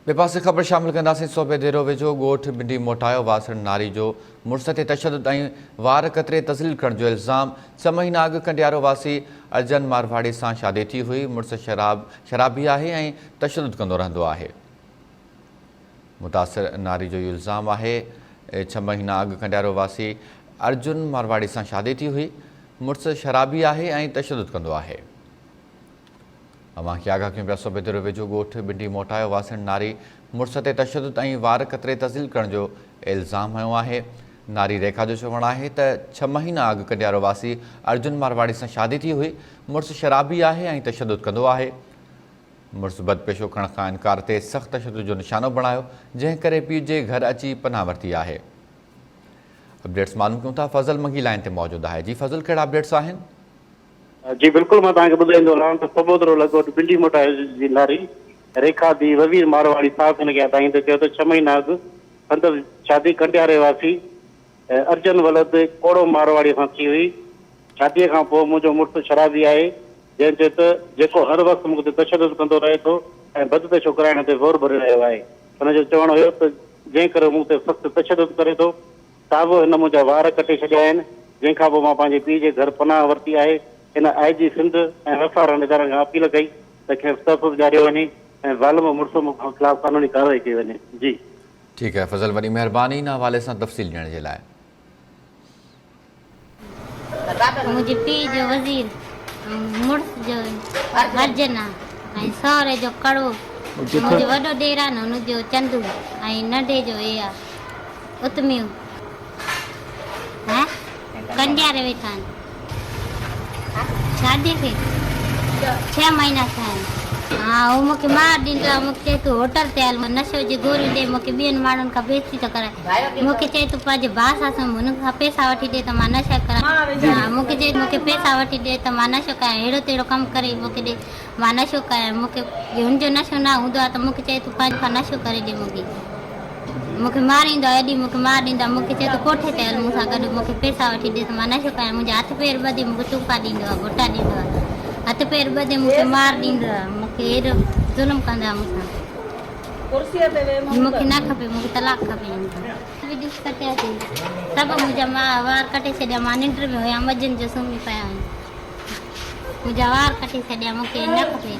ॿिए पासे ख़बर शामिल कंदासीं। सूबे देरो वेझो ॻोठ भिंडी मोटायो वासण नारी जो मुड़ुस ते तशदुद ऐं वार कतरे तज़लील करण जो इल्ज़ाम। 6 महीना अॻु कंडियारो वासी अर्जन मारवाड़ी सां शादी थी हुई। मुड़ुस शराबी आहे ऐं तशदुद कंदो रहंदो आहे। मुतासिर नारी जो इहो इल्ज़ाम आहे। 6 महीना अॻु कंडियारो वासी अर्जुन मारवाड़ी सां शादी थी हुई। मुड़ुस शराबी आहे ऐं तशदुद कंदो आहे। अवां खे आगाह कयूं पिया। सूबे देरो वेझो ॻोठ भिंडी मोटायो वासण नारी मुड़ुस ते तशदुद ऐं वार कतरे तज़लील करण जो इल्ज़ाम हयो आहे। नारी रेखा जो चवणु आहे त 6 महीना अॻु कंडियारो वासी अर्जुन मारवाड़ी सां शादी थी हुई। मुड़ुस शराबी आहे ऐं तशदुद कंदो आहे। मुड़ुस बदपेशो करण खां इनकार ते सख़्त तशदुद जो निशानो बणायो, जंहिं करे पीउ जे घर अची पनाह वरिती आहे। अपडेट्स मालूम कयूं था। फज़ल मंगी लाइन ते मौजूदु आहे। जी फज़ल, कहिड़ा अपडेट्स आहिनि? जी बिल्कुल, मैं ॿुधाईंदो रहां त सबोदरो लॻो भिंडी मोटाए जी नारी रेखा दी ववीर मारवाड़ी साहब हिन खे ॿुधाईं त चयो त 6 महीना अॻु संदसि शादी कंडियारे वासी अर्जन वलद कोड़ो मारवाड़ी सां थी हुई। शादीअ खां पोइ मुंहिंजो मुड़ुसु शराबी आहे, जंहिं चयो त जेको हर वक़्तु मूंखे तशदुद कंदो रहे थो ऐं बदपेशो कराइण ते ज़ोर भरे रहियो आहे। हुनजो चवणु हुयो त जंहिं करे मूं ते सख़्तु तशदुद करे थो। साॻियो हिन मुंहिंजा वार कटे छॾिया आहिनि, जंहिंखां पोइ मां पंहिंजे पीउ जे घर पनाह वरिती आहे। इन IG सिंध ऐं वफ़ार इदारनि खां अपील कई त खेसि तहफ़ुज़ ॾियारियो वञे ऐं ज़ालिम मुड़ुस ख़िलाफ़ क़ानूनी कार्रवाई कई वञे। जी ठीकु आहे फज़ल, वॾी महिरबानी इन हवाले सां तफ़सील ॾियण जे लाइ। मुंहिंजे पीउ जो वज़ीर मुड़ुस जो अर्जन ऐं सहुरे जो कड़ो, मुंहिंजो वॾो ॾेर आहे न हुनजो चंदू ऐं नंढे जो हे आहे उतमियूं कंडियारे वेठा आहिनि। शादी खे 6 महीना थिया आहिनि। हू मूंखे मार ॾींदो आहे। मूंखे चए तूं होटल ते हल, नशो जी गोरियूं ॾे, मूंखे ॿियनि माण्हुनि खां बेइज़ती थो कराए। मूंखे चए तूं पंहिंजे भाउ सां हुन खां पैसा वठी ॾे त मां नशा करां। मूंखे चए मूंखे पैसा वठी ॾे त मां नशो कयां। अहिड़ो तेड़ो कमु करे मूंखे ॾे, मां नशो कयां। मूंखे हुनजो नशो न हूंदो आहे त मूंखे चए तूं पंहिंजे खां नशो करे ॾे। मूंखे मारींदो आहे, एॾी मूंखे मार ॾींदो आहे। मूंखे चए तूं कोठे ते हल मूंसां गॾु, मूंखे पैसा वठी ॾे त मां नशो कयां। मुंहिंजा हथ पेर ॿधे मूंखे टूका ॾींदो आहे, घुटा ॾींदो आहे, हथ पेर ॿधे मूंखे मार ॾींदो आहे। मूंखे हेॾो ज़ुल्म कंदो आहे मूंसां। मूंखे न खपे, मूंखे तलाक खपे। ॾिस कटियासीं सभु, मुंहिंजा वार कटे छॾिया। मां निंड में हुया, मजनि जो सुम्ही पिया आहिनि। मुंहिंजा वार कटे छॾिया, मूंखे न खपे।